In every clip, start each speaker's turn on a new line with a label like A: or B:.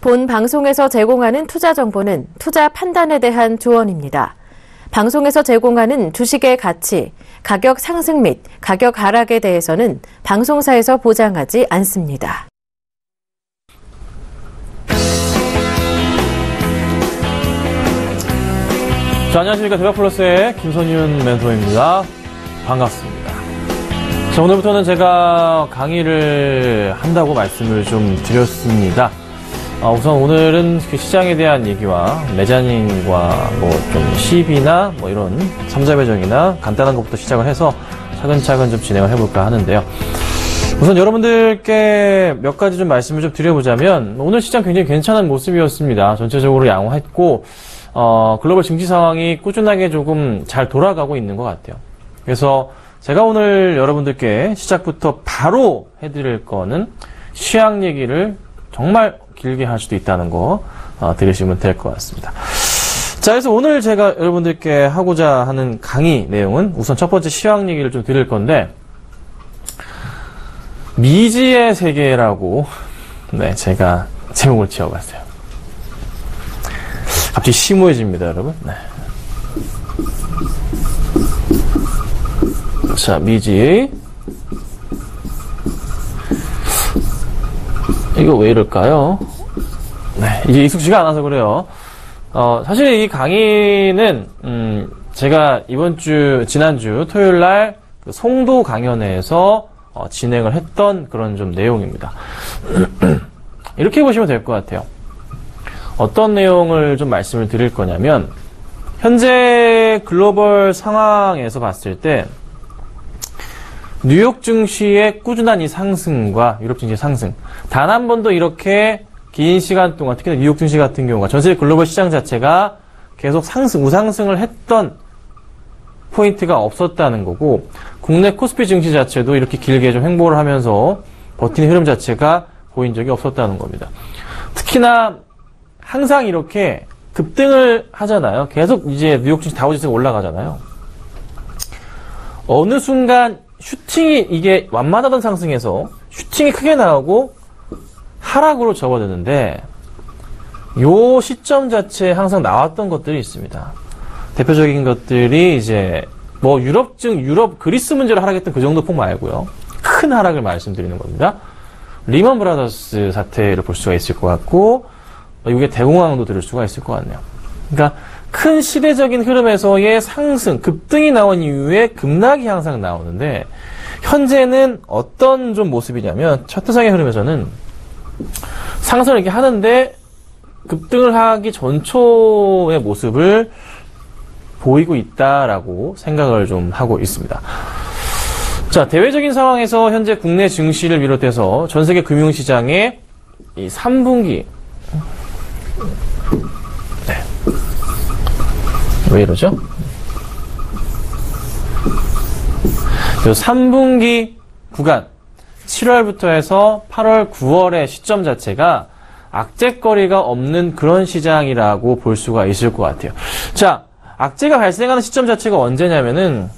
A: 본 방송에서 제공하는 투자 정보는 투자 판단에 대한 조언입니다. 방송에서 제공하는 주식의 가치, 가격 상승 및 가격 하락에 대해서는 방송사에서 보장하지 않습니다.
B: 자, 안녕하십니까. 대박플러스의 김선윤 멘토입니다. 반갑습니다. 자, 오늘부터는 제가 강의를 한다고 말씀을 좀 드렸습니다. 우선 오늘은 그 시장에 대한 얘기와 매자닝과 뭐 좀 시비나 뭐 이런 삼자 배정이나 간단한 것부터 시작을 해서 차근차근 좀 진행을 해볼까 하는데요. 우선 여러분들께 몇 가지 좀 말씀을 좀 드려보자면 오늘 시장 굉장히 괜찮은 모습이었습니다. 전체적으로 양호했고 글로벌 증시 상황이 꾸준하게 조금 잘 돌아가고 있는 것 같아요. 그래서 제가 오늘 여러분들께 시작부터 바로 해드릴 거는 시황 얘기를 정말 길게 할 수도 있다는 거 들으시면 될 것 같습니다. 자, 그래서 오늘 제가 여러분들께 하고자 하는 강의 내용은 우선 첫 번째 시황 얘기를 좀 드릴 건데 미지의 세계라고 제가 제목을 지어봤어요. 갑자기 심오해집니다, 여러분. 네. 자, 미지. 이거 왜 이럴까요? 네, 이게 익숙지가 않아서 그래요. 사실 이 강의는, 제가 지난주 토요일 날 그 송도 강연회에서 진행을 했던 그런 좀 내용입니다. 이렇게 보시면 될 것 같아요. 어떤 내용을 좀 말씀을 드릴 거냐면, 현재 글로벌 상황에서 봤을 때, 뉴욕 증시의 꾸준한 이 상승과 유럽 증시의 상승, 단 한 번도 이렇게 긴 시간 동안, 특히나 뉴욕 증시 같은 경우가 전 세계 글로벌 시장 자체가 계속 우상승을 했던 포인트가 없었다는 거고, 국내 코스피 증시 자체도 이렇게 길게 좀 횡보를 하면서 버티는 흐름 자체가 보인 적이 없었다는 겁니다. 특히나 항상 이렇게 급등을 하잖아요. 계속 이제 뉴욕 증시 다우지수가 올라가잖아요. 어느 순간 이게 완만하던 상승에서 슈팅이 크게 나오고 하락으로 접어드는데 요 시점 자체에 항상 나왔던 것들이 있습니다. 대표적인 것들이 이제 뭐 그리스 문제로 하락했던 그 정도 폭 말고요. 큰 하락을 말씀드리는 겁니다. 리먼 브라더스 사태를 볼 수가 있을 것 같고 이게 대공황도 들을 수가 있을 것 같네요. 그러니까 큰 시대적인 흐름에서의 상승, 급등이 나온 이후에 급락이 항상 나오는데 현재는 어떤 좀 모습이냐면 차트상의 흐름에서는 상승을 이렇게 하는데 급등을 하기 전초의 모습을 보이고 있다라고 생각을 좀 하고 있습니다. 자, 대외적인 상황에서 현재 국내 증시를 비롯해서 전 세계 금융시장의 이 3분기 왜 이러죠? 3분기 구간 7월부터 해서 8월, 9월의 시점 자체가 악재거리가 없는 그런 시장이라고 볼 수가 있을 것 같아요. 자, 악재가 발생하는 시점 자체가 언제냐면은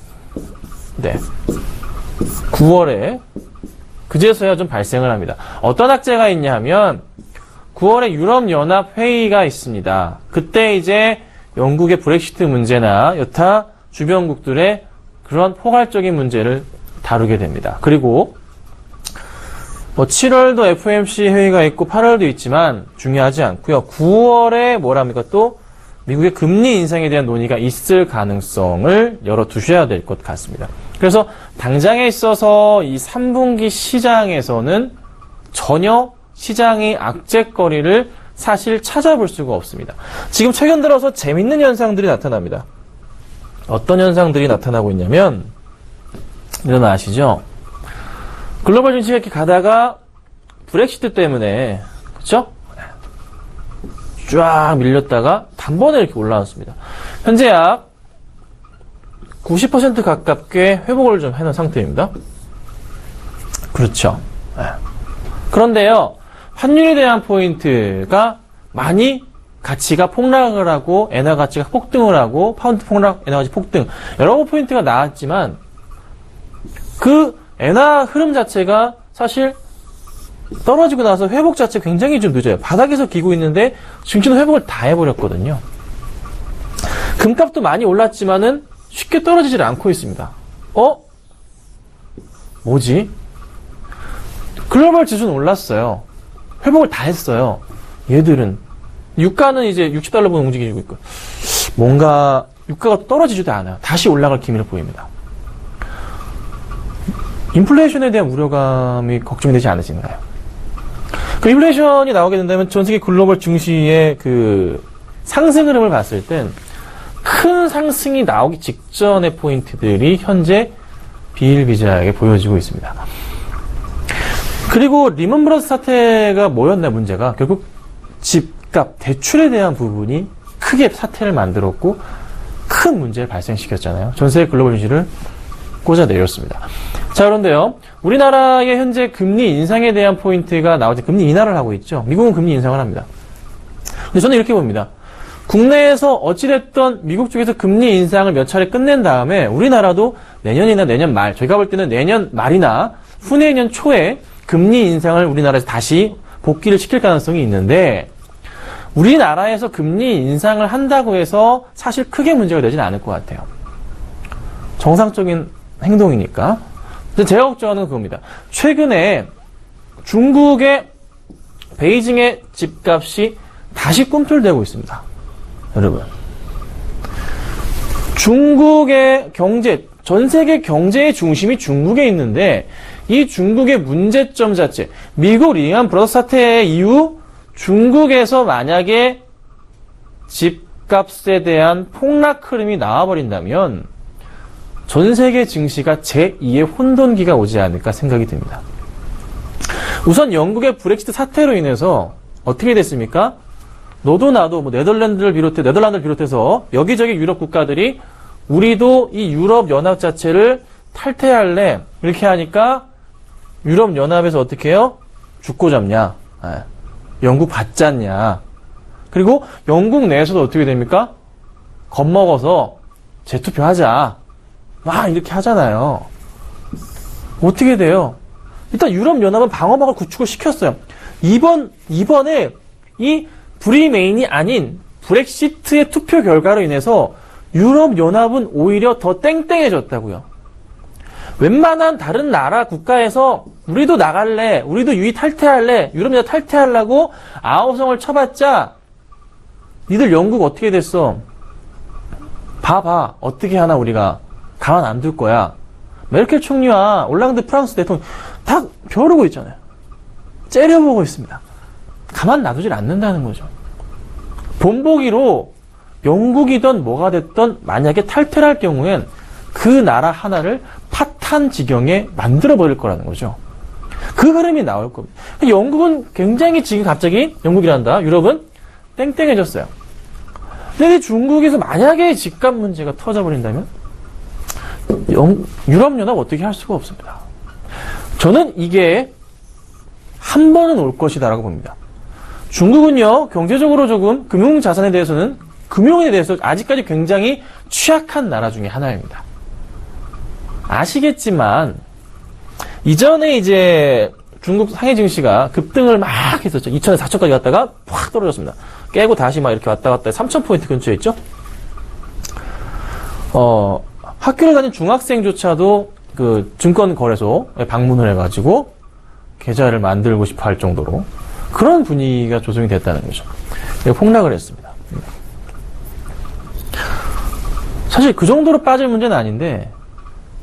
B: 9월에 그제서야 좀 발생을 합니다. 어떤 악재가 있냐 하면 9월에 유럽연합회의가 있습니다. 그때 이제 영국의 브렉시트 문제나 여타 주변국들의 그런 포괄적인 문제를 다루게 됩니다. 그리고 7월도 FOMC 회의가 있고 8월도 있지만 중요하지 않고요. 9월에 또 미국의 금리 인상에 대한 논의가 있을 가능성을 열어두셔야 될 것 같습니다. 그래서 당장에 있어서 이 3분기 시장에서는 전혀 시장의 악재거리를 사실 찾아볼 수가 없습니다. 지금 최근 들어서 재밌는 현상들이 나타납니다. 어떤 현상들이 나타나고 있냐면 여러분 아시죠? 글로벌 증시가 이렇게 가다가 브렉시트 때문에 그렇죠? 쫙 밀렸다가 단번에 이렇게 올라왔습니다. 현재 약 90% 가깝게 회복을 좀 해놓은 상태입니다. 그렇죠. 그런데요, 환율에 대한 포인트가 많이 가치가 폭락을 하고 엔화 가치가 폭등을 하고 파운드 폭락, 엔화 가치 폭등 여러 포인트가 나왔지만 그 엔화 흐름 자체가 사실 떨어지고 나서 회복 자체가 굉장히 좀 늦어요. 바닥에서 기고 있는데 증시는 회복을 다 해버렸거든요. 금값도 많이 올랐지만은 쉽게 떨어지질 않고 있습니다. 뭐지? 글로벌 지수는 올랐어요. 회복을 다 했어요. 얘들은. 유가는 이제 60달러 분 움직이고 있고. 뭔가 유가가 떨어지지도 않아요. 다시 올라갈 기미를 보입니다. 인플레이션에 대한 우려감이 걱정이 되지 않으신가요? 그 인플레이션이 나오게 된다면 전 세계 글로벌 증시의 그 상승 흐름을 봤을 땐 큰 상승이 나오기 직전의 포인트들이 현재 비일비재하게 보여지고 있습니다. 그리고 리먼 브러스 사태가 뭐였나 문제가 결국 집값, 대출에 대한 부분이 크게 사태를 만들었고 큰 문제를 발생시켰잖아요. 전 세계 글로벌 증시를 꽂아내렸습니다. 자, 그런데요. 우리나라의 현재 금리 인상에 대한 포인트가 나오지 금리 인하를 하고 있죠. 미국은 금리 인상을 합니다. 근데 저는 이렇게 봅니다. 국내에서 어찌됐던 미국 쪽에서 금리 인상을 몇 차례 끝낸 다음에 우리나라도 내년이나 내년 말, 저희가 볼 때는 내년 말이나 후내년 초에 금리 인상을 우리나라에서 다시 복귀를 시킬 가능성이 있는데 우리나라에서 금리 인상을 한다고 해서 사실 크게 문제가 되진 않을 것 같아요. 정상적인 행동이니까. 제가 걱정하는 건 그겁니다. 최근에 중국의 베이징의 집값이 다시 꿈틀대고 있습니다. 여러분. 중국의 경제, 전 세계 경제의 중심이 중국에 있는데 이 중국의 문제점 자체, 미국 리먼 브러더스 사태 이후 중국에서 만약에 집값에 대한 폭락 흐름이 나와버린다면 전 세계 증시가 제2의 혼돈기가 오지 않을까 생각이 듭니다. 우선 영국의 브렉시트 사태로 인해서 어떻게 됐습니까? 너도 나도 뭐 네덜란드를 비롯해서 여기저기 유럽 국가들이 우리도 이 유럽 연합 자체를 탈퇴할래 이렇게 하니까 유럽 연합에서 어떻게 해요? 죽고 잡냐? 영국 받잖냐? 그리고 영국 내에서도 어떻게 됩니까? 겁먹어서 재투표하자. 막 이렇게 하잖아요. 어떻게 돼요? 일단 유럽 연합은 방어막을 구축을 시켰어요. 이번에 이 브리메인이 아닌 브렉시트의 투표 결과로 인해서 유럽 연합은 오히려 더 땡땡해졌다고요. 웬만한 다른 나라 국가에서 우리도 나갈래, 우리도 유이 탈퇴할래, 유럽 연합 탈퇴하려고 아우성을 쳐봤자 니들 영국 어떻게 됐어? 봐봐. 어떻게 하나 우리가 가만 안 둘 거야. 메르켈 총리와 올랑드 프랑스 대통령 다 벼르고 있잖아요. 째려보고 있습니다. 가만 놔두질 않는다는 거죠. 본보기로 영국이든 뭐가 됐든 만약에 탈퇴를 할 경우엔 그 나라 하나를 파탄 지경에 만들어버릴 거라는 거죠. 그 흐름이 나올 겁니다. 영국은 굉장히 지금 갑자기 영국이란다. 유럽은 땡땡해졌어요. 근데 중국에서 만약에 집값 문제가 터져버린다면 유럽연합 어떻게 할 수가 없습니다. 저는 이게 한 번은 올 것이다라고 봅니다. 중국은요, 경제적으로 조금 금융자산에 대해서는, 금융에 대해서 아직까지 굉장히 취약한 나라 중에 하나입니다. 아시겠지만, 이전에 이제 중국 상해 증시가 급등을 막 했었죠. 2천에서 4천까지 갔다가 확 떨어졌습니다. 깨고 다시 막 이렇게 왔다 갔다 3,000포인트 근처에 있죠? 학교를 다닌 중학생조차도 그 증권거래소에 방문을 해가지고 계좌를 만들고 싶어 할 정도로 그런 분위기가 조성이 됐다는 거죠. 폭락을 했습니다. 사실 그 정도로 빠질 문제는 아닌데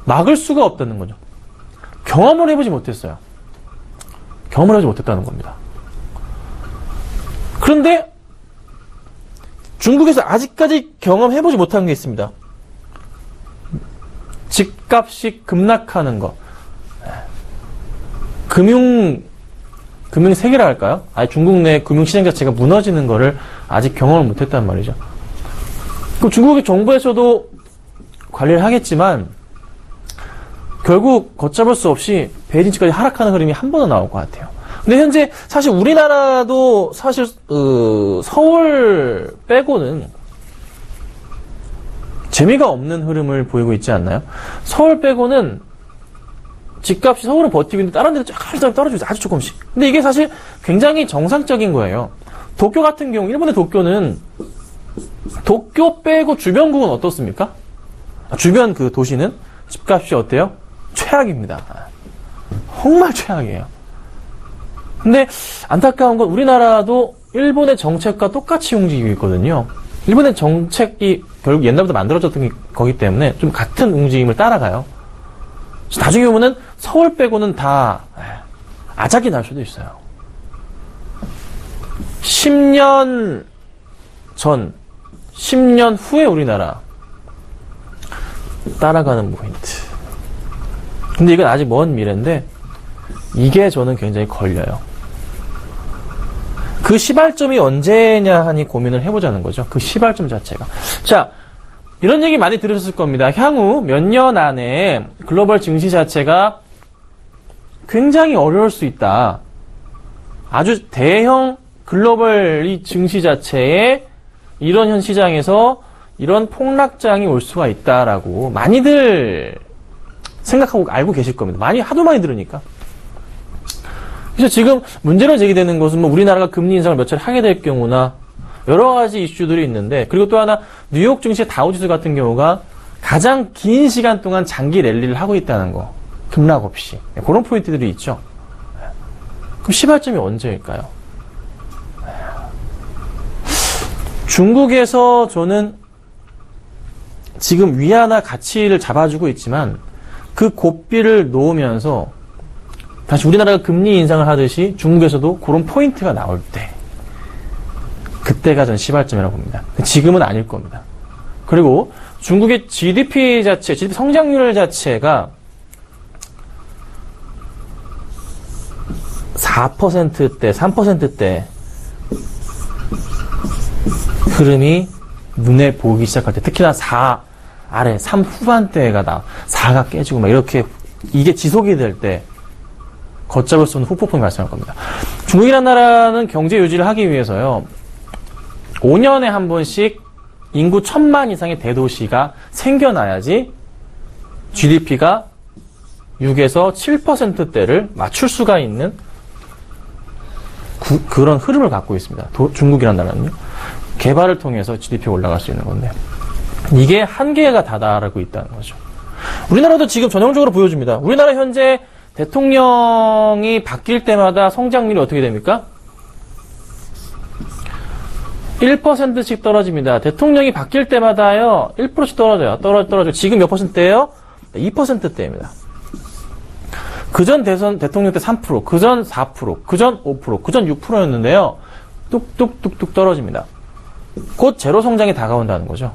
B: 막을 수가 없다는 거죠. 경험을 해보지 못했어요. 경험을 하지 못했다는 겁니다. 그런데 중국에서 아직까지 경험해보지 못한 게 있습니다. 집값이 급락하는 거. 금융 세계라 할까요? 아예 중국 내 금융시장 자체가 무너지는 거를 아직 경험을 못했단 말이죠. 그 중국의 정부에서도 관리를 하겠지만 결국 걷잡을 수 없이 베이징까지 하락하는 흐름이 한 번은 나올 것 같아요. 근데 현재 사실 우리나라도 사실 서울 빼고는 재미가 없는 흐름을 보이고 있지 않나요? 서울 빼고는 집값이 서울은 버티고 있는데 다른 데는 조금씩 떨어지고 있어요. 아주 조금씩. 근데 이게 사실 굉장히 정상적인 거예요. 도쿄 같은 경우, 일본의 도쿄는 도쿄 빼고 주변국은 어떻습니까? 주변 그 도시는 집값이 어때요? 최악입니다. 정말 최악이에요. 근데 안타까운 건 우리나라도 일본의 정책과 똑같이 움직이고 있거든요. 일본의 정책이 결국 옛날부터 만들어졌던 거기 때문에 좀 같은 움직임을 따라가요. 나중에 보면은 서울 빼고는 다 아작이 날 수도 있어요. 10년 전, 10년 후에 우리나라 따라가는 포인트. 근데 이건 아직 먼 미래인데 이게 저는 굉장히 걸려요. 그 시발점이 언제냐 하니 고민을 해보자는 거죠. 그 시발점 자체가. 자, 이런 얘기 많이 들으셨을 겁니다. 향후 몇 년 안에 글로벌 증시 자체가 굉장히 어려울 수 있다. 아주 대형 글로벌 이 증시 자체에 이런 현 시장에서 이런 폭락장이 올 수가 있다라고 많이들 생각하고 알고 계실 겁니다. 하도 많이 들으니까. 그래서 지금 문제로 제기되는 것은 뭐 우리나라가 금리 인상을 몇 차례 하게 될 경우나 여러 가지 이슈들이 있는데, 그리고 또 하나 뉴욕 증시 다우지수 같은 경우가 가장 긴 시간 동안 장기 랠리를 하고 있다는 거. 급락 없이. 그런 포인트들이 있죠. 그럼 시발점이 언제일까요? 중국에서 저는 지금 위안화 가치를 잡아주고 있지만 그 고삐를 놓으면서 다시 우리나라가 금리 인상을 하듯이 중국에서도 그런 포인트가 나올 때, 그때가 전 시발점이라고 봅니다. 지금은 아닐 겁니다. 그리고 중국의 GDP 성장률 자체가 4%대, 3%대 흐름이 눈에 보이기 시작할 때, 특히나 4 아래, 3 후반대가 4가 깨지고 막 이렇게 이게 지속이 될 때 걷잡을 수 없는 후폭풍이 발생할 겁니다. 중국이라는 나라는 경제 유지를 하기 위해서요, 5년에 한 번씩 인구 1000만 이상의 대도시가 생겨나야지 GDP가 6에서 7%대를 맞출 수가 있는 그런 흐름을 갖고 있습니다. 중국이라는 나라는요. 개발을 통해서 GDP가 올라갈 수 있는 건데, 이게 한계가 다다르고 있다는 거죠. 우리나라도 지금 전형적으로 보여줍니다. 우리나라 현재 대통령이 바뀔 때마다 성장률이 어떻게 됩니까? 1%씩 떨어집니다. 대통령이 바뀔 때마다요, 1%씩 떨어져요. 떨어져. 지금 몇 %대예요? 2%대입니다. 그전 대통령 때 3%, 그전 4%, 그전 5%, 그전 6%였는데요. 뚝뚝뚝뚝 떨어집니다. 곧 제로 성장이 다가온다는 거죠.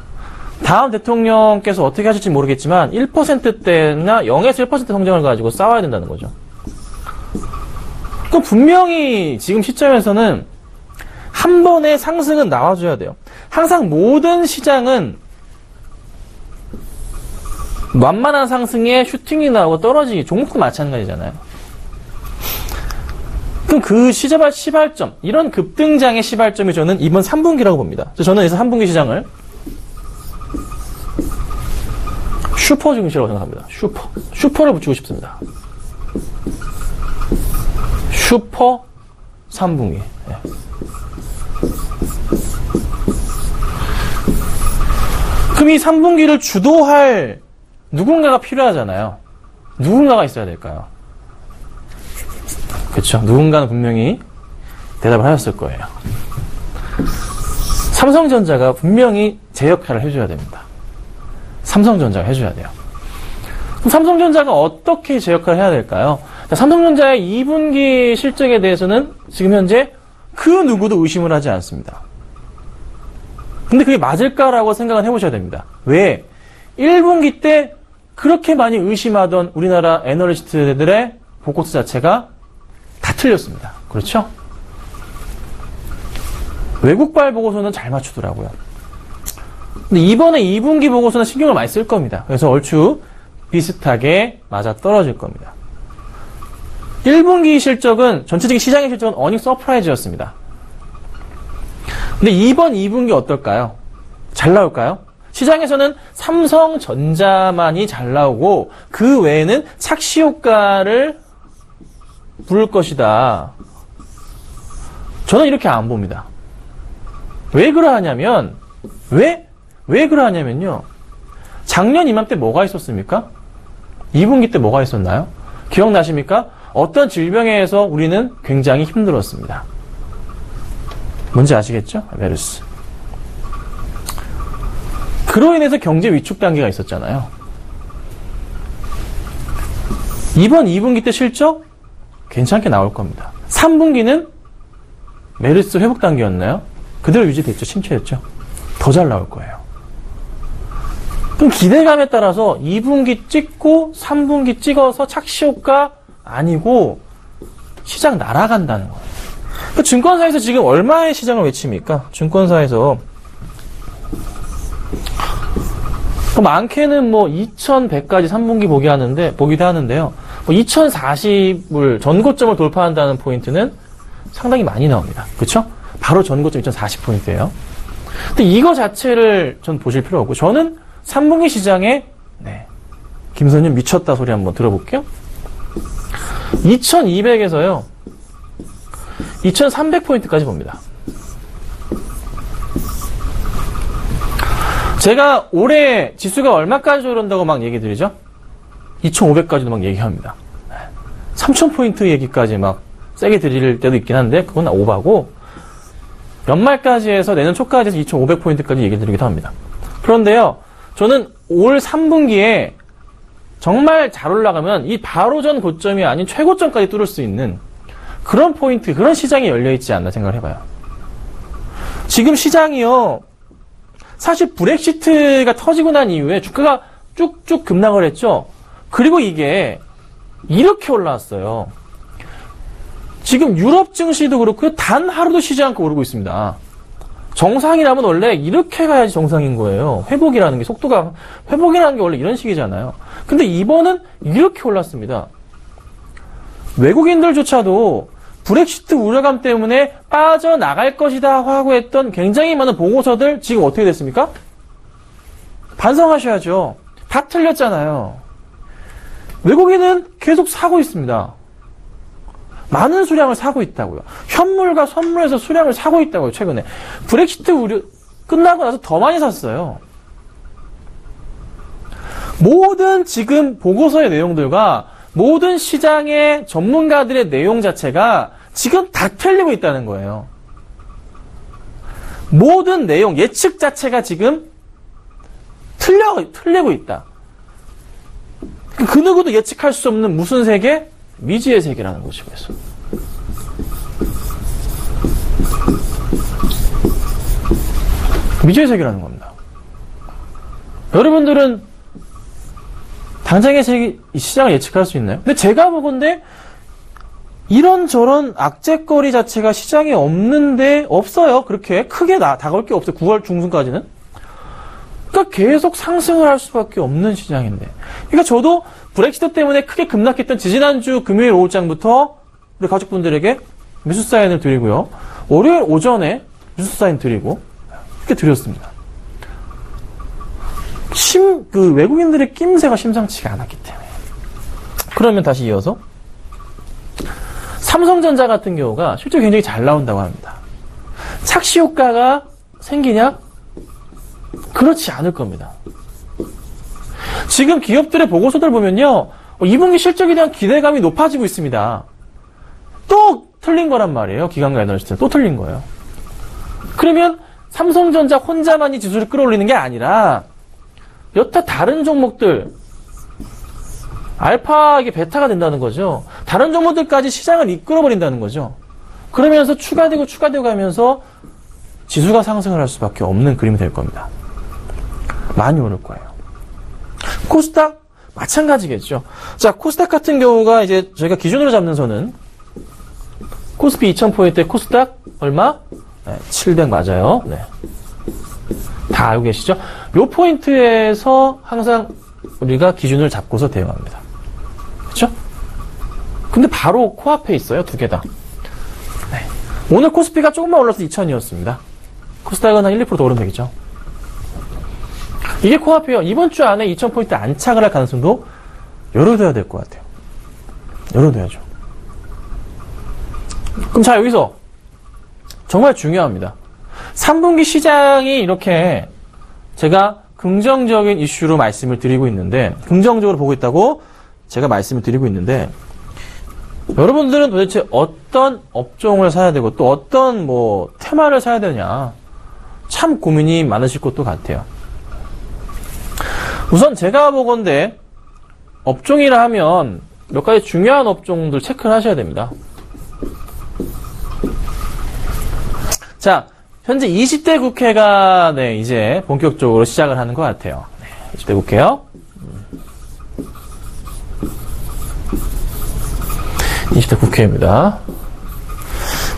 B: 다음 대통령께서 어떻게 하실지 모르겠지만 1%대나 0에서 1% 성장을 가지고 싸워야 된다는 거죠. 그럼 분명히 지금 시점에서는 한 번의 상승은 나와줘야 돼요. 항상 모든 시장은 완만한 상승에 슈팅이 나오고 떨어지기, 종목도 마찬가지잖아요. 그럼 그 시발점, 이런 급등장의 시발점이 저는 이번 3분기라고 봅니다. 저는 그래서 3분기 시장을 슈퍼 증시라고 생각합니다. 슈퍼를 붙이고 싶습니다. 슈퍼 3분기. 네. 그럼 이 3분기를 주도할 누군가가 필요하잖아요. 누군가가 있어야 될까요? 그렇죠. 누군가는 분명히 대답을 하셨을 거예요. 삼성전자가 분명히 제 역할을 해줘야 됩니다. 삼성전자가 해줘야 돼요. 그럼 삼성전자가 어떻게 제 역할을 해야 될까요? 자, 삼성전자의 2분기 실적에 대해서는 지금 현재 그 누구도 의심을 하지 않습니다. 근데 그게 맞을까라고 생각은 해보셔야 됩니다. 왜? 1분기 때 그렇게 많이 의심하던 우리나라 애널리스트들의 보고서 자체가 다 틀렸습니다. 그렇죠? 외국발 보고서는 잘 맞추더라고요. 근데 이번에 2분기 보고서는 신경을 많이 쓸 겁니다. 그래서 얼추 비슷하게 맞아 떨어질 겁니다. 1분기 실적은, 전체적인 시장의 실적은 어닝 서프라이즈였습니다. 근데 이번 2분기 어떨까요? 잘 나올까요? 시장에서는 삼성전자만이 잘 나오고 그 외에는 착시 효과를 부를 것이다. 저는 이렇게 안 봅니다. 왜 그러하냐면 왜 그러하냐면요. 작년 이맘때 뭐가 있었습니까? 2분기 때 뭐가 있었나요? 기억나십니까? 어떤 질병에 의해서 우리는 굉장히 힘들었습니다. 뭔지 아시겠죠? 메르스. 그로 인해서 경제 위축 단계가 있었잖아요. 이번 2분기 때 실적 괜찮게 나올 겁니다. 3분기는 메르스 회복 단계였나요? 그대로 유지됐죠. 침체였죠. 더 잘 나올 거예요. 그럼 기대감에 따라서 2분기 찍고 3분기 찍어서 착시 효과 아니고 시장 날아간다는 거예요. 그 증권사에서 지금 얼마의 시장을 외칩니까? 증권사에서 많게는 뭐 2100까지 3분기 보기도 하는데요. 뭐 2040을 전고점을 돌파한다는 포인트는 상당히 많이 나옵니다. 그렇죠? 바로 전고점 2040포인트예요. 근데 이거 자체를 전 보실 필요 없고 저는 3분기 시장에 김선윤 미쳤다 소리 한번 들어볼게요. 2200에서요. 2300포인트까지 봅니다. 제가 올해 지수가 얼마까지 오른다고 막 얘기 드리죠? 2500까지도 막 얘기합니다. 3000포인트 얘기까지 막 세게 드릴 때도 있긴 한데 그건 오바고 연말까지 해서 내년 초까지 해서 2500포인트까지 얘기 드리기도 합니다. 그런데요. 저는 올 3분기에 정말 잘 올라가면 이 바로 전 고점이 아닌 최고점까지 뚫을 수 있는 그런 포인트, 그런 시장이 열려있지 않나 생각을 해봐요. 지금 시장이요. 사실 브렉시트가 터지고 난 이후에 주가가 쭉쭉 급락을 했죠. 그리고 이게 이렇게 올라왔어요. 지금 유럽 증시도 그렇고요. 단 하루도 쉬지 않고 오르고 있습니다. 정상이라면 원래 이렇게 가야지 정상인 거예요. 회복이라는 게 회복이라는 게 원래 이런 식이잖아요. 근데 이번은 이렇게 올랐습니다. 외국인들조차도 브렉시트 우려감 때문에 빠져나갈 것이다 하고 했던 굉장히 많은 보고서들 지금 어떻게 됐습니까? 반성하셔야죠. 다 틀렸잖아요. 외국인은 계속 사고 있습니다. 많은 수량을 사고 있다고요. 현물과 선물에서 수량을 사고 있다고요. 최근에. 브렉시트 우려 끝나고 나서 더 많이 샀어요. 모든 지금 보고서의 내용들과 모든 시장의 전문가들의 내용 자체가 지금 다 틀리고 있다는 거예요. 모든 내용, 예측 자체가 지금 틀리고 있다. 그 누구도 예측할 수 없는 무슨 세계? 미지의 세계라는 거죠. 그래서. 미지의 세계라는 겁니다. 여러분들은 당장의 세계, 이 시장을 예측할 수 있나요? 근데 제가 보건대 이런저런 악재거리 자체가 시장에 없어요. 그렇게 크게 다가올 게 없어요. 9월 중순까지는. 그러니까 계속 상승을 할 수밖에 없는 시장인데. 그러니까 저도 브렉시트 때문에 크게 급락했던 지지난주 금요일 오후장부터 우리 가족분들에게 매수 사인을 드리고요. 월요일 오전에 매수 사인 드리고 이렇게 드렸습니다. 외국인들의 낌새가 심상치가 않았기 때문에. 그러면 다시 이어서 삼성전자 같은 경우가 실제 굉장히 잘 나온다고 합니다. 착시 효과가 생기냐? 그렇지 않을 겁니다. 지금 기업들의 보고서들 보면요. 2분기 실적에 대한 기대감이 높아지고 있습니다. 또 틀린 거란 말이에요. 기관과 애널리스트는 또 틀린 거예요. 그러면 삼성전자 혼자만이 지수를 끌어올리는 게 아니라 여타 다른 종목들 알파 이게 베타가 된다는 거죠. 다른 종목들까지 시장을 이끌어버린다는 거죠. 그러면서 추가되고 가면서 지수가 상승을 할 수밖에 없는 그림이 될 겁니다. 많이 오를 거예요. 코스닥 마찬가지겠죠. 자, 코스닥 같은 경우가 이제 저희가 기준으로 잡는 선은 코스피 2000포인트 코스닥 얼마? 700 맞아요. 네. 다 알고 계시죠? 요 포인트에서 항상 우리가 기준을 잡고서 대응합니다. 그렇죠? 근데 바로 코앞에 있어요. 두 개 다. 네. 오늘 코스피가 조금만 올라서 2000이었습니다. 코스닥은 한 1, 2% 더 오르면 되겠죠. 이게 코앞이에요. 이번 주 안에 2000포인트 안착을 할 가능성도 열어둬야 될 것 같아요. 열어둬야죠. 그럼 자, 여기서 정말 중요합니다. 3분기 시장이 이렇게 제가 긍정적인 이슈로 말씀을 드리고 있는데, 긍정적으로 보고 있다고 제가 말씀을 드리고 있는데, 여러분들은 도대체 어떤 업종을 사야 되고 또 어떤 테마를 사야 되냐, 참 고민이 많으실 것도 같아요. 우선 제가 보건대 업종이라 하면 몇 가지 중요한 업종들 체크를 하셔야 됩니다. 자, 현재 20대 국회가 이제 본격적으로 시작을 하는 것 같아요. 20대 국회요. 20대 국회입니다.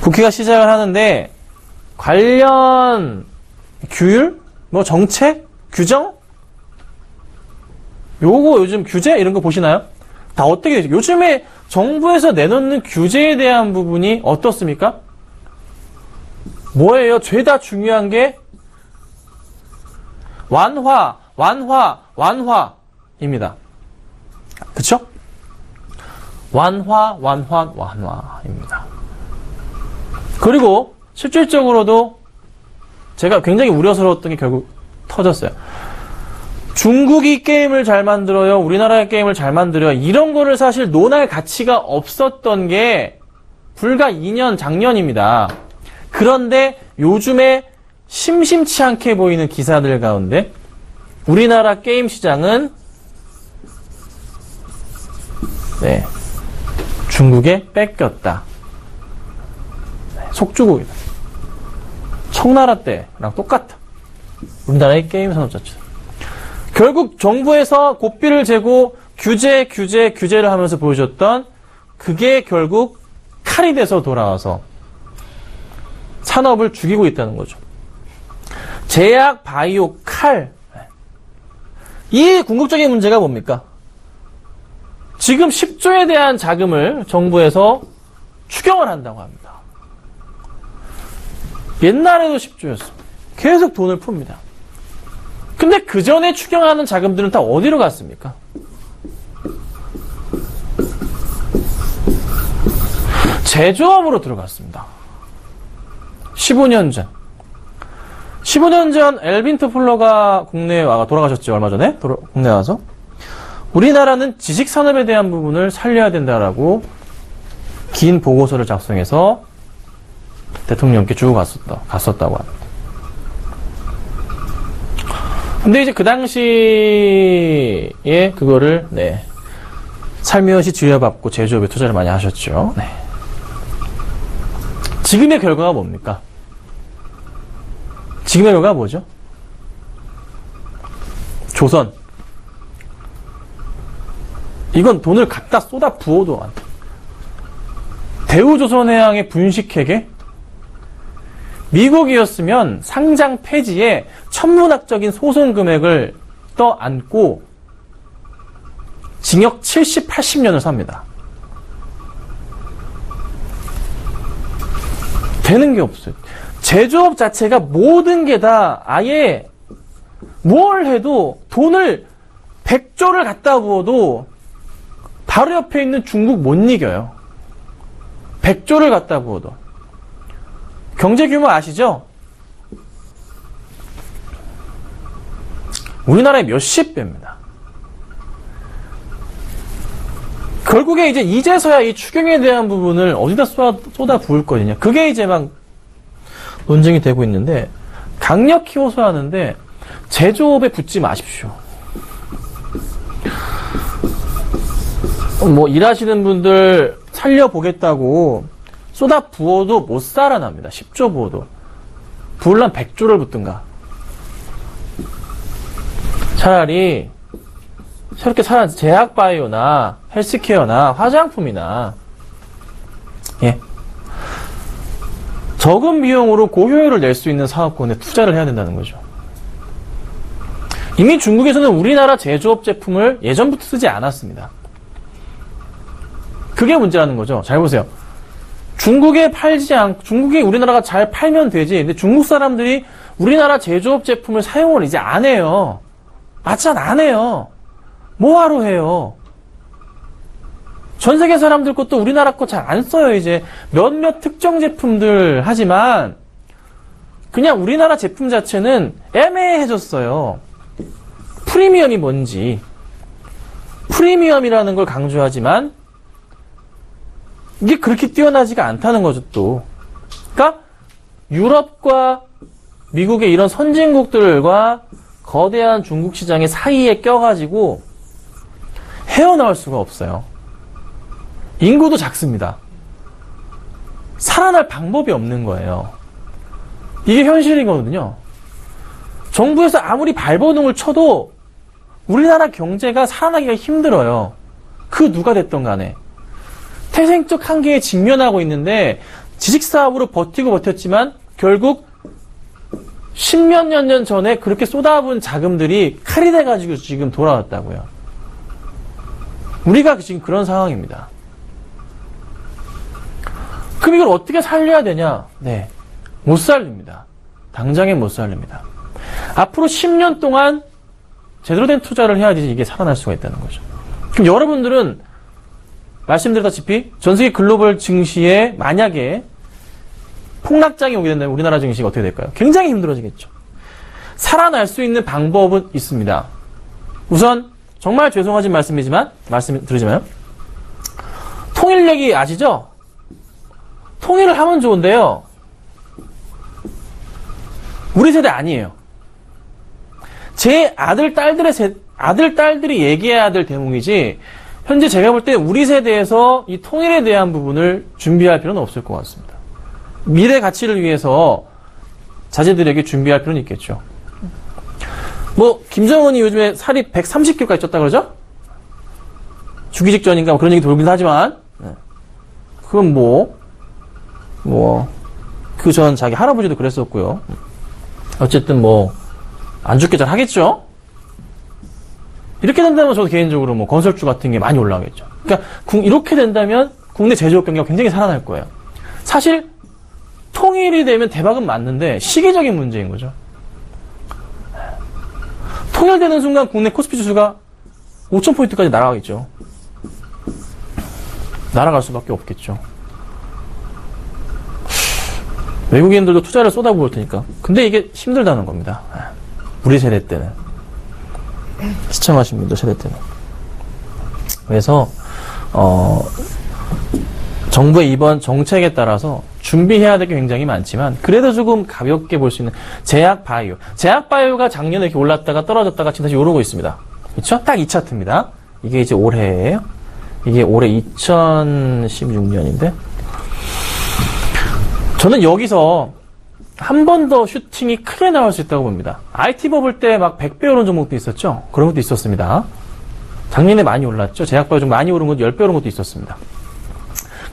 B: 국회가 시작을 하는데 관련 규율, 정책, 규정, 요거 요즘 규제 이런 거 보시나요? 다 어떻게 되죠? 요즘에 정부에서 내놓는 규제에 대한 부분이 어떻습니까? 뭐예요? 죄다 중요한 게 완화입니다. 그쵸? 완화입니다. 그리고 실질적으로도 제가 굉장히 우려스러웠던 게 결국 터졌어요. 중국이 게임을 잘 만들어요. 우리나라의 게임을 잘 만들어요. 이런 거를 사실 논할 가치가 없었던 게 불과 2년, 작년입니다. 그런데 요즘에 심심치 않게 보이는 기사들 가운데 우리나라 게임 시장은 중국에 뺏겼다. 속주국이다. 청나라 때랑 똑같다. 우리나라의 게임 산업 자체. 결국 정부에서 고삐를 재고 규제를 하면서 보여줬던 그게 결국 칼이 돼서 돌아와서 산업을 죽이고 있다는 거죠. 제약, 바이오, 칼. 이 궁극적인 문제가 뭡니까? 지금 10조에 대한 자금을 정부에서 추경을 한다고 합니다. 옛날에도 10조였습니다. 계속 돈을 풉니다. 근데 그 전에 추경하는 자금들은 다 어디로 갔습니까? 제조업으로 들어갔습니다. 15년 전. 15년 전 엘빈트 폴러가 국내에 와가 돌아가셨죠. 얼마 전에 국내에 와서. 우리나라는 지식산업에 대한 부분을 살려야 된다라고 긴 보고서를 작성해서 대통령께 주고 갔었다고 합니다. 근데 이제 그 당시에 그거를 살며시 지휘받고 제조업에 투자를 많이 하셨죠. 지금의 결과가 뭡니까? 지금의 결과가 뭐죠? 조선. 이건 돈을 갖다 쏟아 부어도 안 돼. 대우조선해양의 분식회계? 미국이었으면 상장 폐지에 천문학적인 소송 금액을 떠안고 징역 70, 80년을 삽니다. 되는 게 없어요. 제조업 자체가 모든 게 다 아예 뭘 해도 돈을 100조를 갖다 부어도 바로 옆에 있는 중국 못 이겨요. 100조를 갖다 부어도. 경제 규모 아시죠? 우리나라의 몇십 배입니다. 결국에 이제서야 이 추경에 대한 부분을 어디다 쏟아 부을 거냐. 그게 이제 막 논쟁이 되고 있는데, 강력히 호소하는데, 제조업에 붙지 마십시오. 일하시는 분들 살려보겠다고 쏟아 부어도 못 살아납니다. 10조 부어도. 부을란 100조를 붓든가. 차라리 새롭게 제약 바이오나 헬스케어나 화장품이나 적은 비용으로 고효율을 낼 수 있는 사업권에 투자를 해야 된다는 거죠. 이미 중국에서는 우리나라 제조업 제품을 예전부터 쓰지 않았습니다. 그게 문제라는 거죠. 잘 보세요. 중국에 중국이 우리나라가 잘 팔면 되지. 근데 중국 사람들이 우리나라 제조업 제품을 사용을 이제 안 해요. 마찬 안 해요. 뭐하러 해요? 전 세계 사람들 것도 우리나라 거 잘 안 써요, 이제. 몇몇 특정 제품들 하지만, 그냥 우리나라 제품 자체는 애매해졌어요. 프리미엄이 뭔지. 프리미엄이라는 걸 강조하지만, 이게 그렇게 뛰어나지가 않다는 거죠, 또. 그러니까, 유럽과 미국의 이런 선진국들과 거대한 중국 시장의 사이에 껴가지고 헤어나올 수가 없어요. 인구도 작습니다. 살아날 방법이 없는 거예요. 이게 현실이거든요. 정부에서 아무리 발버둥을 쳐도 우리나라 경제가 살아나기가 힘들어요. 그 누가 됐던 간에. 태생적 한계에 직면하고 있는데 지식사업으로 버티고 버텼지만 결국 10몇 년 전에 그렇게 쏟아부은 자금들이 칼이 돼가지고 지금 돌아왔다고요. 우리가 지금 그런 상황입니다. 그럼 이걸 어떻게 살려야 되냐? 네. 못 살립니다. 당장엔 못 살립니다. 앞으로 10년 동안 제대로 된 투자를 해야지 이게 살아날 수가 있다는 거죠. 그럼 여러분들은 말씀드렸다시피 전 세계 글로벌 증시에 만약에 폭락장이 오게 된다면 우리나라 증시가 어떻게 될까요? 굉장히 힘들어지겠죠. 살아날 수 있는 방법은 있습니다. 우선 정말 죄송하신 말씀이지만 말씀드리자면 통일 얘기 아시죠? 통일을 하면 좋은데요. 우리 세대 아니에요. 제 아들 딸들이 얘기해야 될 대목이지 현재 제가 볼 때 우리 세대에서 이 통일에 대한 부분을 준비할 필요는 없을 것 같습니다. 미래 가치를 위해서 자제들에게 준비할 필요는 있겠죠. 뭐 김정은이 요즘에 살이 130kg까지 쪘다 그러죠? 죽기 직전인가 뭐 그런 얘기 돌긴 하지만 그건 그 전 자기 할아버지도 그랬었고요. 어쨌든 안 죽게 잘 하겠죠? 이렇게 된다면 저도 개인적으로 건설주 같은 게 많이 올라가겠죠. 그러니까 이렇게 된다면 국내 제조업 경기가 굉장히 살아날 거예요. 사실 통일이 되면 대박은 맞는데 시기적인 문제인 거죠. 통일되는 순간 국내 코스피 지수가 5,000포인트까지 날아가겠죠. 날아갈 수밖에 없겠죠. 외국인들도 투자를 쏟아부을 테니까. 근데 이게 힘들다는 겁니다. 우리 세대 때는. 시청하신 분들 세대 때는. 그래서 정부의 이번 정책에 따라서 준비해야 될 게 굉장히 많지만 그래도 조금 가볍게 볼 수 있는 제약바이오. 제약바이오가 작년에 이렇게 올랐다가 떨어졌다가 지금 다시 오르고 있습니다. 그렇죠? 딱 이 차트입니다. 이게 이제 올해예요. 이게 올해 2016년인데 저는 여기서 한 번 더 슈팅이 크게 나올 수 있다고 봅니다. IT 버블 때 막 100배 오른 종목도 있었죠? 그런 것도 있었습니다. 작년에 많이 올랐죠? 제약바이오 좀 많이 오른 것도 10배 오른 것도 있었습니다.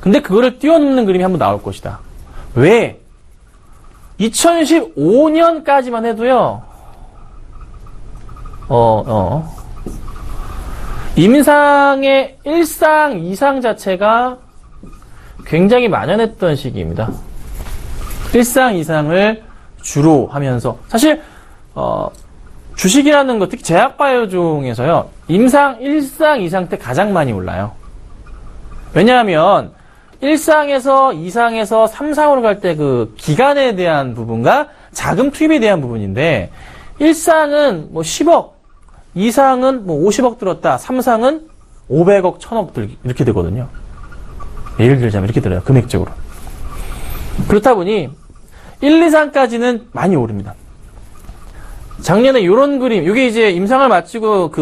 B: 근데 그거를 뛰어넘는 그림이 한번 나올 것이다. 왜? 2015년까지만 해도요, 임상의 1상, 2상 자체가 굉장히 만연했던 시기입니다. 1상, 2상을 주로 하면서, 사실, 주식이라는 것, 특히 제약바이오 중에서요, 임상 1상, 2상 때 가장 많이 올라요. 왜냐하면, 1상에서 2상에서 3상으로 갈 때 그 기간에 대한 부분과 자금 투입에 대한 부분인데 1상은 10억, 2상은 50억 들었다, 3상은 500억, 1000억 들 이렇게 되거든요. 예를 들자면 이렇게 들어요. 금액적으로. 그렇다 보니 1, 2상까지는 많이 오릅니다. 작년에 이런 그림, 이게 이제 임상을 마치고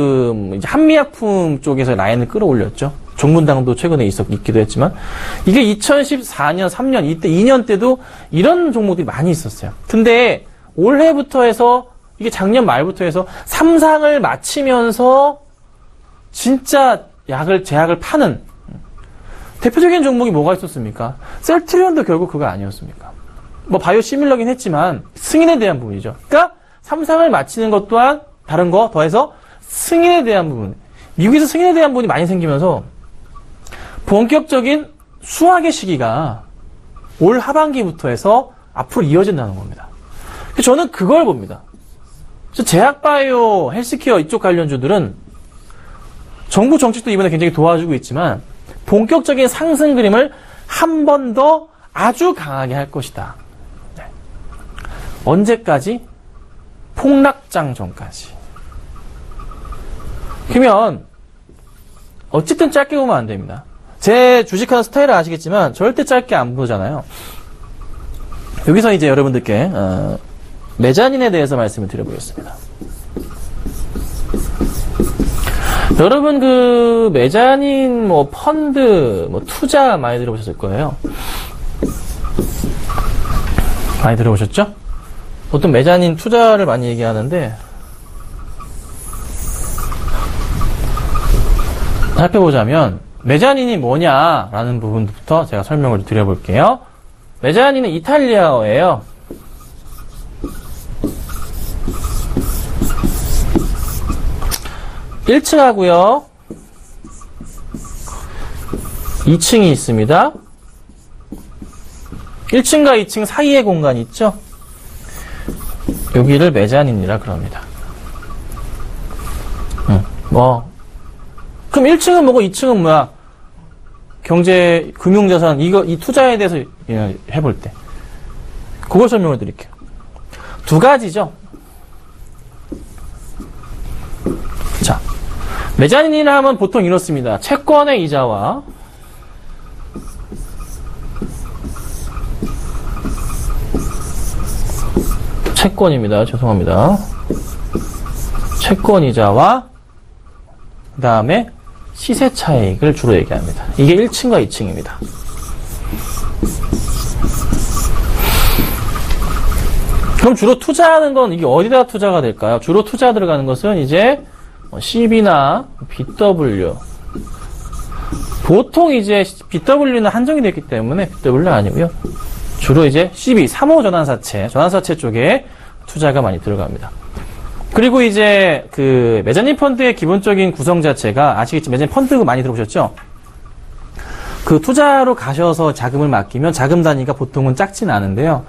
B: 이제 한미약품 쪽에서 라인을 끌어올렸죠. 종문당도 최근에 있기도 했지만 이게 2014년, 3년 이때 2년 때도 이런 종목들이 많이 있었어요. 근데 올해부터 해서 이게 작년 말부터 해서 3상을 마치면서 진짜 제약을 파는 대표적인 종목이 뭐가 있었습니까? 셀트리온도 결국 그거 아니었습니까? 바이오 시밀러긴 했지만 승인에 대한 부분이죠. 그러니까 3상을 마치는 것 또한 다른 거 더해서 승인에 대한 부분. 미국에서 승인에 대한 부분이 많이 생기면서 본격적인 수확의 시기가 올 하반기부터 해서 앞으로 이어진다는 겁니다. 저는 그걸 봅니다. 제약바이오, 헬스케어 이쪽 관련주들은 정부 정책도 이번에 굉장히 도와주고 있지만 본격적인 상승 그림을 한 번 더 아주 강하게 할 것이다. 네. 언제까지? 폭락장 전까지. 그러면 어쨌든 짧게 보면 안 됩니다. 제 주식하는 스타일을 아시겠지만 절대 짧게 안 보잖아요. 여기서 이제 여러분들께 메자닌에 대해서 말씀을 드려보겠습니다. 여러분 그 메자닌 뭐 펀드 뭐 투자 많이 들어보셨을 거예요. 많이 들어보셨죠? 보통 메자닌 투자를 많이 얘기하는데 살펴보자면 메자닌이 뭐냐라는 부분부터 제가 설명을 드려볼게요. 메자닌은 이탈리아어예요. (1층하고요) 2층이 있습니다. 1층과 2층 사이의 공간이 있죠? 여기를 메자닌이라 그럽니다. 그럼 1층은 뭐고 2층은 뭐야? 경제, 금융자산, 이 투자에 대해서 해볼 때. 그걸 설명을 드릴게요. 두 가지죠. 자, 메자닌이라 하면 보통 이렇습니다. 채권의 이자와 채권입니다. 죄송합니다. 채권 이자와 그 다음에 시세 차익을 주로 얘기합니다. 이게 1층과 2층입니다. 그럼 주로 투자하는 건 이게 어디다 투자가 될까요? 주로 투자 들어가는 것은 이제 CB나 BW. 보통 이제 BW는 한정이 됐기 때문에 BW는 아니고요. 주로 이제 CB, 3호 전환사채 쪽에 투자가 많이 들어갑니다. 그리고 이제 그 메자닌 펀드의 기본적인 구성 자체가 아시겠지만 메자닌 펀드 많이 들어보셨죠? 그 투자로 가셔서 자금을 맡기면 자금 단위가 보통은 작진 않은데요.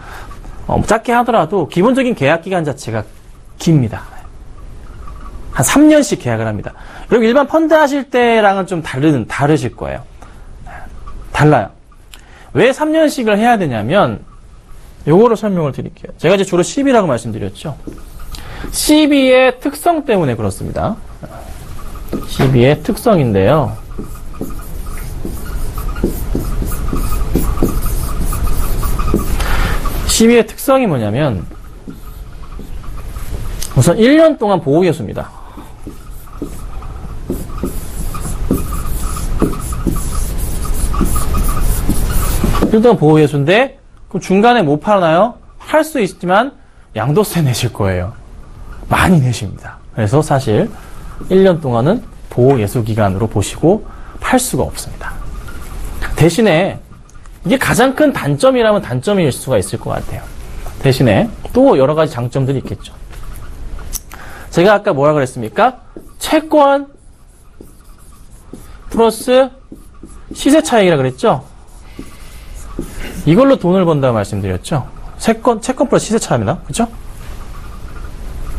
B: 작게 하더라도 기본적인 계약 기간 자체가 깁니다. 한 3년씩 계약을 합니다. 여러분 일반 펀드 하실 때랑은 좀 다르실 거예요. 달라요. 왜 3년씩을 해야 되냐면 요거로 설명을 드릴게요. 제가 이제 주로 CB라고 말씀드렸죠. CB의 특성 때문에 그렇습니다. CB의 특성인데요. CB의 특성이 뭐냐면 우선 1년 동안 보호예수입니다. 일단 보호예수인데 그럼 중간에 못 팔나요? 팔 수 있지만 양도세 내실 거예요. 많이 내십니다. 그래서 사실 1년 동안은 보호예수 기간으로 보시고 팔 수가 없습니다. 대신에 이게 가장 큰 단점이라면 단점일 수가 있을 것 같아요. 대신에 또 여러 가지 장점들이 있겠죠. 제가 아까 뭐라 그랬습니까? 채권 플러스 시세 차익이라 그랬죠? 이걸로 돈을 번다고 말씀드렸죠? 채권 플러스 시세 차익이나? 그죠?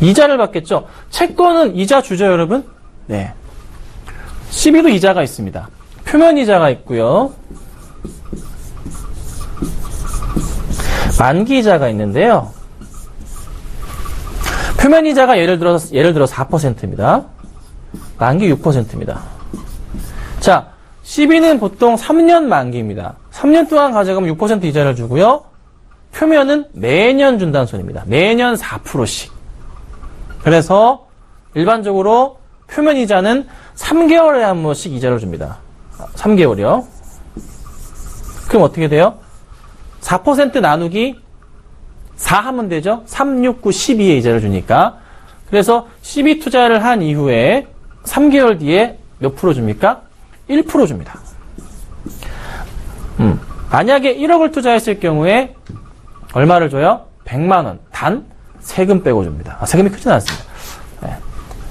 B: 이자를 받겠죠? 채권은 이자 주죠, 여러분? 네. CB도 이자가 있습니다. 표면 이자가 있고요. 만기 이자가 있는데요. 표면 이자가 예를 들어 4%입니다. 만기 6%입니다. 자, CB는 보통 3년 만기입니다. 3년 동안 가져가면 6% 이자를 주고요. 표면은 매년 준다는 소리입니다. 매년 4%씩. 그래서 일반적으로 표면 이자는 3개월에 한 번씩 이자를 줍니다. 3개월이요. 그럼 어떻게 돼요? 4% 나누기 4 하면 되죠? 3, 6, 9, 12의 이자를 주니까. 그래서 CB 투자를 한 이후에 3개월 뒤에 몇 프로 줍니까? 1% 줍니다. 만약에 1억을 투자했을 경우에 얼마를 줘요? 100만 원. 단 세금 빼고 줍니다. 세금이 크진 않습니다. 네.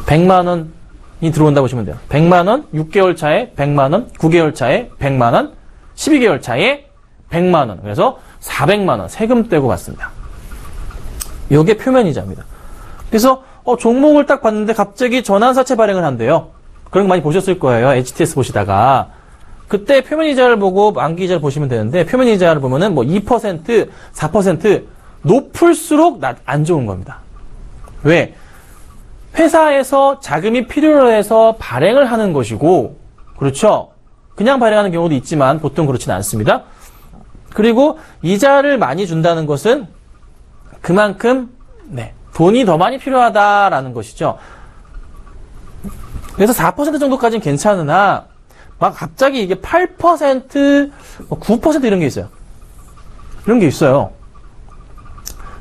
B: 100만 원이 들어온다고 보시면 돼요. 100만 원, 6개월 차에 100만 원, 9개월 차에 100만 원, 12개월 차에 100만 원. 그래서 400만 원 세금 떼고 받습니다. 이게 표면이자입니다. 그래서 종목을 딱 봤는데 갑자기 전환사채 발행을 한대요. 그런 거 많이 보셨을 거예요. HTS 보시다가. 그때 표면이자를 보고 만기이자를 보시면 되는데 표면이자를 보면은 뭐 2%, 4% 높을수록 안 좋은 겁니다. 왜? 회사에서 자금이 필요로 해서 발행을 하는 것이고, 그렇죠? 그냥 발행하는 경우도 있지만 보통 그렇지는 않습니다. 그리고 이자를 많이 준다는 것은 그만큼 돈이 더 많이 필요하다라는 것이죠. 그래서 4% 정도까지는 괜찮으나 막 갑자기 이게 8%, 9% 이런 게 있어요. 이런 게 있어요.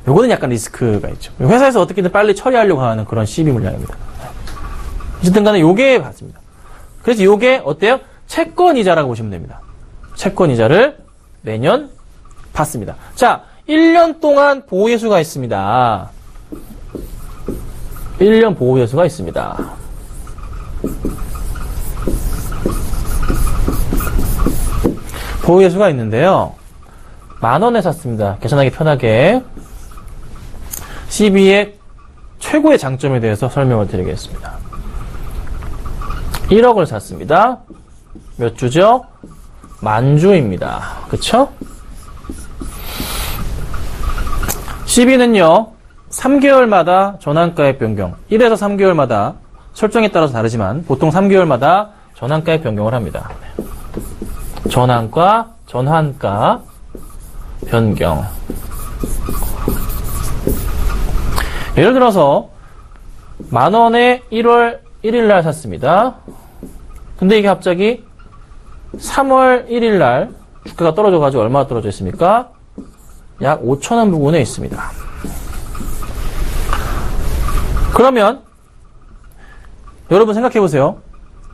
B: 요거는 약간 리스크가 있죠. 회사에서 어떻게든 빨리 처리하려고 하는 그런 시비 물량입니다. 어쨌든 간에 요게 맞습니다. 그래서 요게 어때요? 채권 이자라고 보시면 됩니다. 채권 이자를 매년 받습니다. 자, 1년 동안 보호예수가 있습니다. 1년 보호예수가 있습니다. 보호예수가 있는데요. 10,000원에 샀습니다. 계산하기 편하게. CB의 최고의 장점에 대해서 설명을 드리겠습니다. 1억을 샀습니다. 몇 주죠? 만주입니다. 그쵸? CB는요, 3개월마다 전환가액 변경, 1에서 3개월마다 설정에 따라서 다르지만 보통 3개월마다 전환가액 변경을 합니다. 전환가 변경. 예를 들어서 10,000원에 1월 1일 날 샀습니다. 근데 이게 갑자기 3월 1일 날 주가가 떨어져가지고 얼마나 떨어져 있습니까? 약 5,000원 부근에 있습니다. 그러면 여러분 생각해보세요.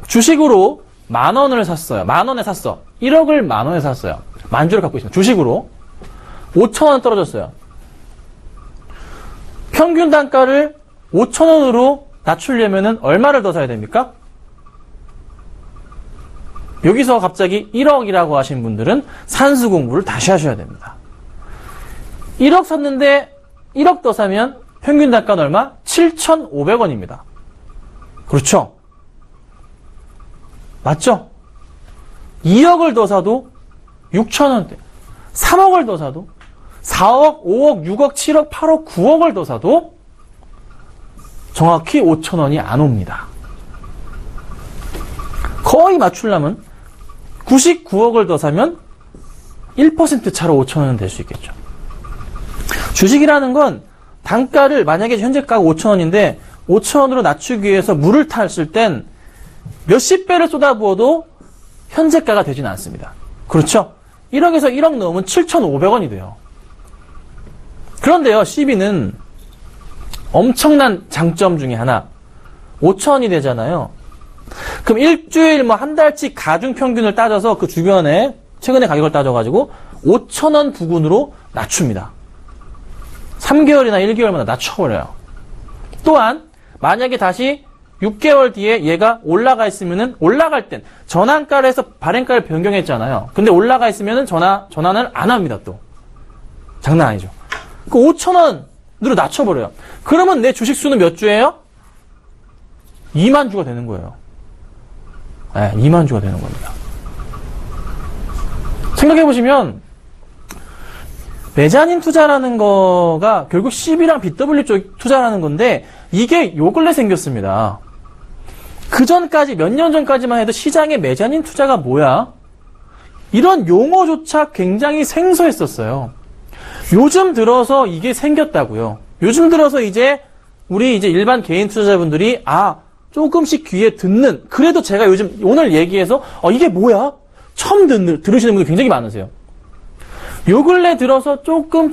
B: 주식으로 10,000원을 샀어요. 10,000원에 샀어. 1억을 10,000원에 샀어요. 만주를 갖고 있습니다. 주식으로 5,000원 떨어졌어요. 평균 단가를 5,000원으로 낮추려면 얼마를 더 사야 됩니까? 여기서 갑자기 1억이라고 하신 분들은 산수 공부를 다시 하셔야 됩니다. 1억 샀는데 1억 더 사면 평균 단가는 얼마? 7,500원입니다. 그렇죠? 맞죠? 2억을 더 사도 6,000원대. 3억을 더 사도 4억, 5억, 6억, 7억, 8억, 9억을 더 사도 정확히 5,000원이 안 옵니다. 거의 맞추려면 99억을 더 사면 1% 차로 5,000원은 될 수 있겠죠. 주식이라는 건 단가를 만약에 현재가가 5,000원인데 5,000원으로 낮추기 위해서 물을 탔을 땐 몇십 배를 쏟아부어도 현재가가 되지는 않습니다. 그렇죠? 1억에서 1억 넣으면 7,500원이 돼요. 그런데요, CB는 엄청난 장점 중에 하나, 5,000원이 되잖아요. 그럼 일주일, 한 달치 가중 평균을 따져서 그 주변에 최근의 가격을 따져가지고 5,000원 부근으로 낮춥니다. 3개월이나 1개월마다 낮춰버려요. 또한 만약에 다시 6개월 뒤에 얘가 올라가 있으면은 올라갈 땐 전환가를 해서 발행가를 변경했잖아요. 근데 올라가 있으면은 전환을 안 합니다. 또 장난 아니죠. 그 5,000원으로 낮춰버려요. 그러면 내 주식 수는 몇 주예요? 2만 주가 되는 거예요. 네, 2만 주가 되는 겁니다. 생각해보시면 메자닌 투자라는 거가 결국 CB랑 BW 쪽 투자라는 건데 이게 요 근래 생겼습니다. 그 전까지 몇 년 전까지만 해도 시장에 메자닌 투자가 뭐야? 이런 용어조차 굉장히 생소했었어요. 요즘 들어서 이게 생겼다고요. 요즘 들어서 우리 일반 개인 투자자분들이 조금씩 귀에 듣는, 그래도 제가 요즘 오늘 얘기해서 이게 뭐야? 처음 들으시는 분들 굉장히 많으세요. 요 근래 들어서 조금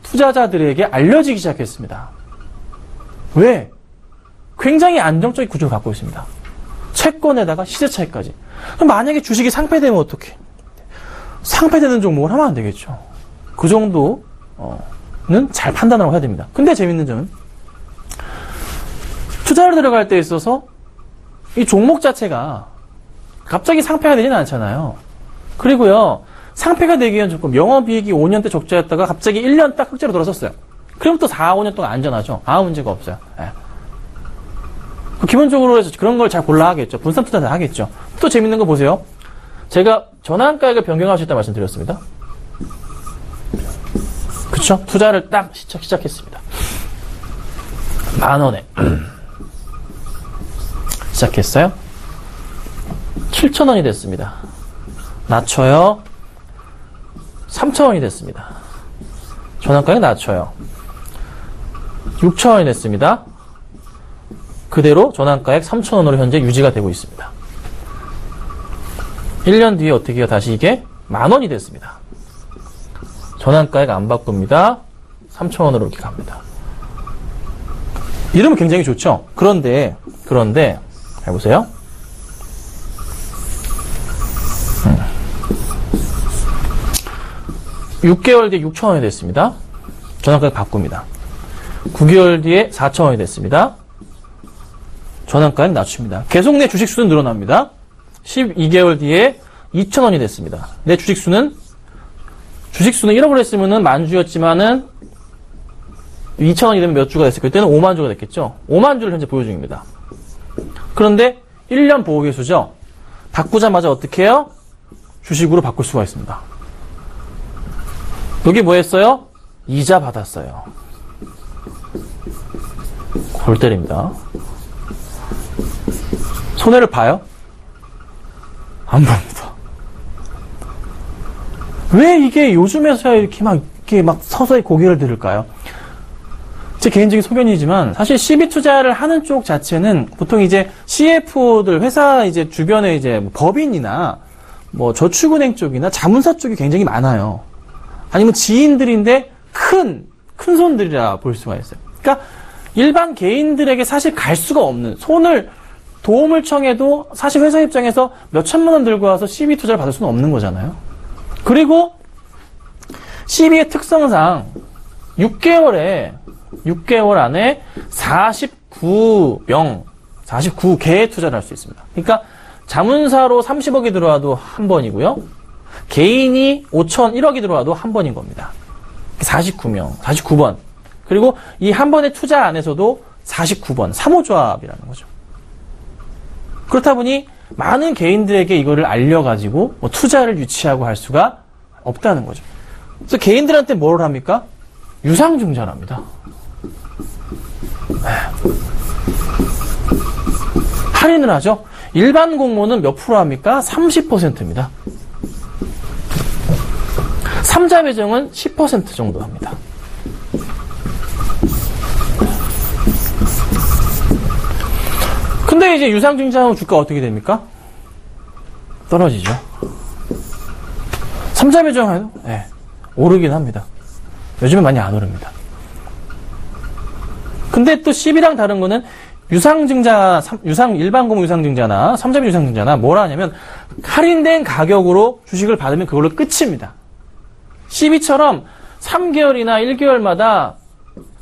B: 투자자들에게 알려지기 시작했습니다. 왜? 굉장히 안정적인 구조를 갖고 있습니다. 채권에다가 시세 차익까지. 그럼 만약에 주식이 상폐되면 어떡해? 상폐되는 종목을 하면 안 되겠죠. 그 정도는 잘 판단을 해야 됩니다. 근데 재밌는 점은 투자를 들어갈 때 있어서 이 종목 자체가 갑자기 상폐가 되지는 않잖아요. 그리고요, 상폐가 되기 위한 조건, 영업이익이 5년대 적자였다가 갑자기 1년 딱 흑자로 돌아섰어요. 그럼 또 4, 5년 동안 안전하죠. 아무 문제가 없어요. 예. 기본적으로 해서 그런 걸 잘 골라 하겠죠. 분산 투자 다 하겠죠. 또 재밌는 거 보세요. 제가 전환가액을 변경할 수 있다고 말씀드렸습니다. 그쵸? 투자를 딱 시작했습니다. 10,000원에. 시작했어요. 7,000원이 됐습니다. 낮춰요. 3,000원이 됐습니다. 전환가액 낮춰요. 6,000원이 됐습니다. 그대로 전환가액 3,000원으로 현재 유지가 되고 있습니다. 1년 뒤에 어떻게 해요? 다시 이게 10,000원이 됐습니다. 전환가액 안 바꿉니다. 3,000원으로 이렇게 갑니다. 이러면 굉장히 좋죠? 그런데, 잘 보세요. 6개월 뒤에 6,000원이 됐습니다. 전환가액 바꿉니다. 9개월 뒤에 4,000원이 됐습니다. 전환가액 낮춥니다. 계속 내 주식수는 늘어납니다. 12개월 뒤에 2,000원이 됐습니다. 내 주식수는 1억을 했으면은 만주였지만은 2,000원이 되면 몇 주가 됐을까요? 그때는 5만 주가 됐겠죠? 5만 주를 현재 보유 중입니다. 그런데 1년 보호개수죠? 바꾸자마자 어떻게 해요? 주식으로 바꿀 수가 있습니다. 여기 뭐 했어요? 이자 받았어요. 골 때립니다. 손해를 봐요? 안 봅니다. 왜 이게 요즘에서야 이렇게 막 서서히 고개를 들을까요? 제 개인적인 소견이지만 사실 CB 투자를 하는 쪽 자체는 보통 이제 CFO들 회사 이제 주변에 이제 법인이나 뭐 저축은행 쪽이나 자문사 쪽이 굉장히 많아요. 아니면 지인들인데 큰 손들이라 볼 수가 있어요. 그러니까 일반 개인들에게 사실 갈 수가 없는 도움을 청해도 사실 회사 입장에서 몇 천만 원 들고 와서 CB 투자를 받을 수는 없는 거잖아요. 그리고 CB의 특성상 6개월 안에 49개의 투자를 할 수 있습니다. 그러니까 자문사로 30억이 들어와도 한 번이고요. 개인이 1억이 들어와도 한 번인 겁니다. 49번. 그리고 이 한 번의 투자 안에서도 49번, 3호 조합이라는 거죠. 그렇다 보니 많은 개인들에게 이거를 알려가지고 뭐 투자를 유치하고 할 수가 없다는 거죠. 그래서 개인들한테 뭘 합니까? 유상증자랍니다. 할인을 하죠. 일반 공모는 몇 프로 합니까? 30%입니다. 삼자 배정은 10% 정도 합니다. 근데 이제 유상증자하면 주가가 어떻게 됩니까? 떨어지죠. 삼자 배정해도 오르긴 합니다. 요즘은 많이 안 오릅니다. 근데 또 CB랑 다른 거는 일반 공모 유상증자나 삼자배 유상증자나 뭐라 하냐면 할인된 가격으로 주식을 받으면 그걸로 끝입니다. CB처럼 3개월이나 1개월마다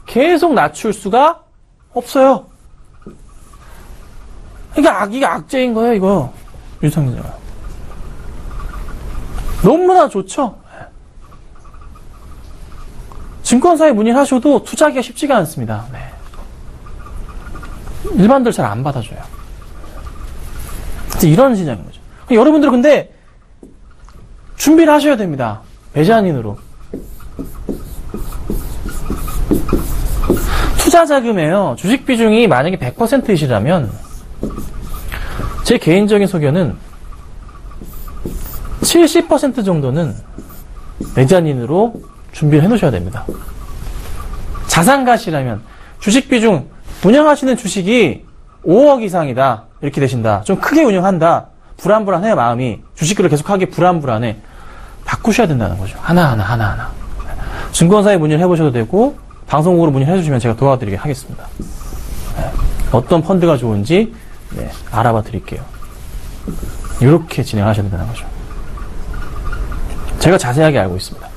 B: 계속 낮출 수가 없어요. 그러니까 이게 악재인 거예요, 이거. 유상증자가. 너무나 좋죠? 증권사에 문의를 하셔도 투자하기가 쉽지가 않습니다. 네. 일반들 잘 안 받아줘요. 이런 시장인 거죠. 여러분들은 근데 준비를 하셔야 됩니다. 배제한인으로. 투자 자금에요. 주식 비중이 만약에 100%이시라면 제 개인적인 소견은 70% 정도는 배제한인으로 준비를 해놓으셔야 됩니다. 자산가시라면 주식 비중 운영하시는 주식이 5억 이상이다. 이렇게 되신다. 좀 크게 운영한다. 불안해요, 마음이. 주식을 계속하기 불안해. 바꾸셔야 된다는 거죠. 하나하나. 증권사에 문의를 해보셔도 되고, 방송국으로 문의를 해주시면 제가 도와드리게 하겠습니다. 어떤 펀드가 좋은지, 알아봐 드릴게요. 이렇게 진행하셔야 된다는 거죠. 제가 자세하게 알고 있습니다.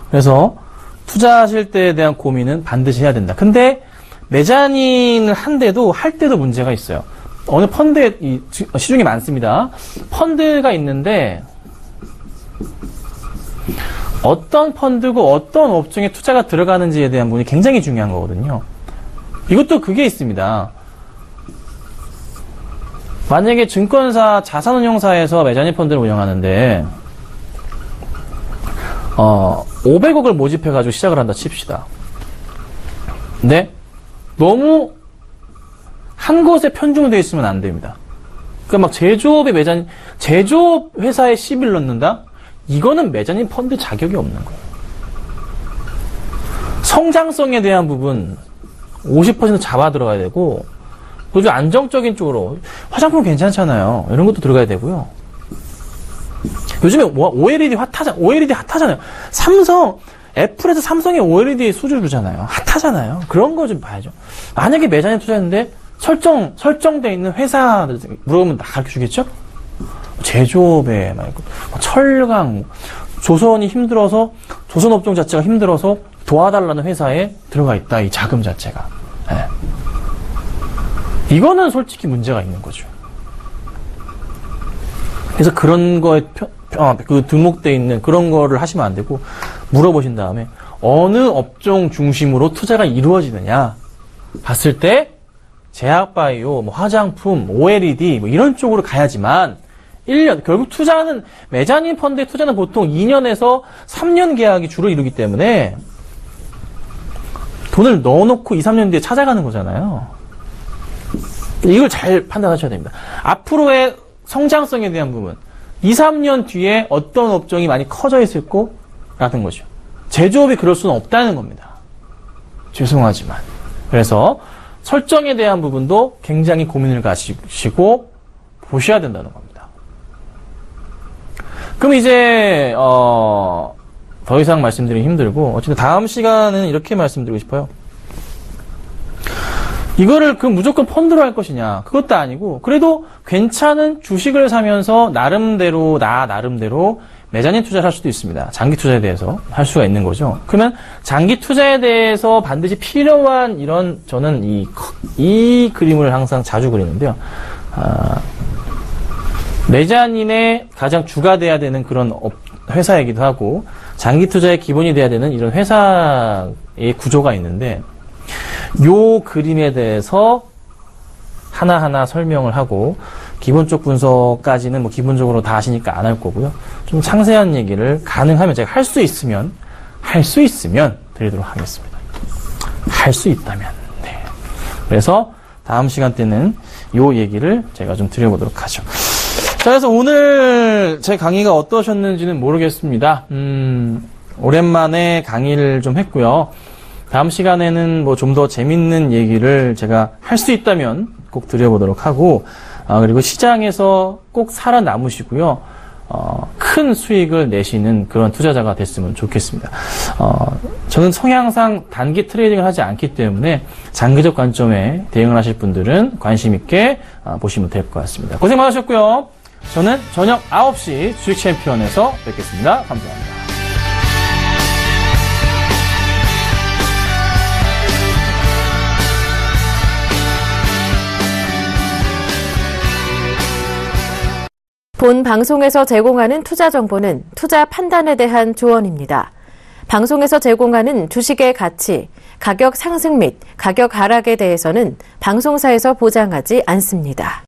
B: 그래서, 투자하실 때에 대한 고민은 반드시 해야 된다. 근데 매자닌을 할 때도 문제가 있어요. 어느 펀드에 시중에 많습니다. 펀드가 있는데 어떤 펀드고 어떤 업종에 투자가 들어가는지에 대한 부분이 굉장히 중요한 거거든요. 이것도 그게 있습니다. 만약에 증권사, 자산운용사에서 메자닌 펀드를 운영하는데 500억을 모집해가지고 시작을 한다 칩시다. 근데 너무 한 곳에 편중되어 있으면 안 됩니다. 그러니까 막 제조업 회사에 시비를 넣는다? 이거는 메자닌 펀드 자격이 없는 거예요. 성장성에 대한 부분 50% 잡아 들어가야 되고, 그리고 안정적인 쪽으로 화장품 괜찮잖아요. 이런 것도 들어가야 되고요. 요즘에 OLED 핫하잖아요. 애플에서 삼성에 OLED 수주 주잖아요. 핫하잖아요. 그런 거 좀 봐야죠. 만약에 매장에 투자했는데 설정되어 있는 회사 물어보면 다 가르쳐 주겠죠? 제조업에 말고 철강, 조선이 힘들어서 조선업종 자체가 힘들어서 도와달라는 회사에 들어가 있다. 이 자금 자체가. 네. 이거는 솔직히 문제가 있는 거죠. 그래서 그런 거에 등록되어 있는 그런 거를 하시면 안 되고 물어보신 다음에 어느 업종 중심으로 투자가 이루어지느냐 봤을 때 제약바이오, 화장품, OLED 이런 쪽으로 가야지만 1년, 결국 투자는 메자닌 펀드의 투자는 보통 2년에서 3년 계약이 주로 이루기 때문에 돈을 넣어놓고 2, 3년 뒤에 찾아가는 거잖아요. 이걸 잘 판단하셔야 됩니다. 앞으로의 성장성에 대한 부분 2, 3년 뒤에 어떤 업종이 많이 커져 있을 거라는 거죠. 제조업이 그럴 수는 없다는 겁니다. 죄송하지만. 그래서 설정에 대한 부분도 굉장히 고민을 가지시고 보셔야 된다는 겁니다. 그럼 이제 더 이상 말씀드리기 힘들고 어쨌든 다음 시간은 이렇게 말씀드리고 싶어요. 이거를 무조건 펀드로 할 것이냐? 그것도 아니고 그래도 괜찮은 주식을 사면서 나름대로 메자닌 투자를 할 수도 있습니다. 장기 투자에 대해서 할 수가 있는 거죠. 그러면 장기 투자에 대해서 반드시 필요한 저는 이 그림을 항상 자주 그리는데요. 메자닌의 가장 주가 돼야 되는 그런 회사이기도 하고 장기 투자의 기본이 돼야 되는 이런 회사의 구조가 있는데 요 그림에 대해서 하나하나 설명을 하고 기본적 분석까지는 기본적으로 다 아시니까 안 할 거고요. 좀 상세한 얘기를 가능하면 제가 할 수 있으면 드리도록 하겠습니다. 할 수 있다면. 네. 그래서 다음 시간 때는 요 얘기를 제가 좀 드려보도록 하죠. 자, 그래서 오늘 제 강의가 어떠셨는지는 모르겠습니다. 오랜만에 강의를 좀 했고요. 다음 시간에는 좀 더 재밌는 얘기를 제가 할 수 있다면 꼭 드려보도록 하고, 그리고 시장에서 꼭 살아남으시고요. 큰 수익을 내시는 그런 투자자가 됐으면 좋겠습니다. 저는 성향상 단기 트레이딩을 하지 않기 때문에 장기적 관점에 대응을 하실 분들은 관심 있게 보시면 될 것 같습니다. 고생 많으셨고요. 저는 저녁 9시 주식 챔피언에서 뵙겠습니다. 감사합니다.
A: 본 방송에서 제공하는 투자 정보는 투자 판단에 대한 조언입니다. 방송에서 제공하는 주식의 가치, 가격 상승 및 가격 하락에 대해서는 방송사에서 보장하지 않습니다.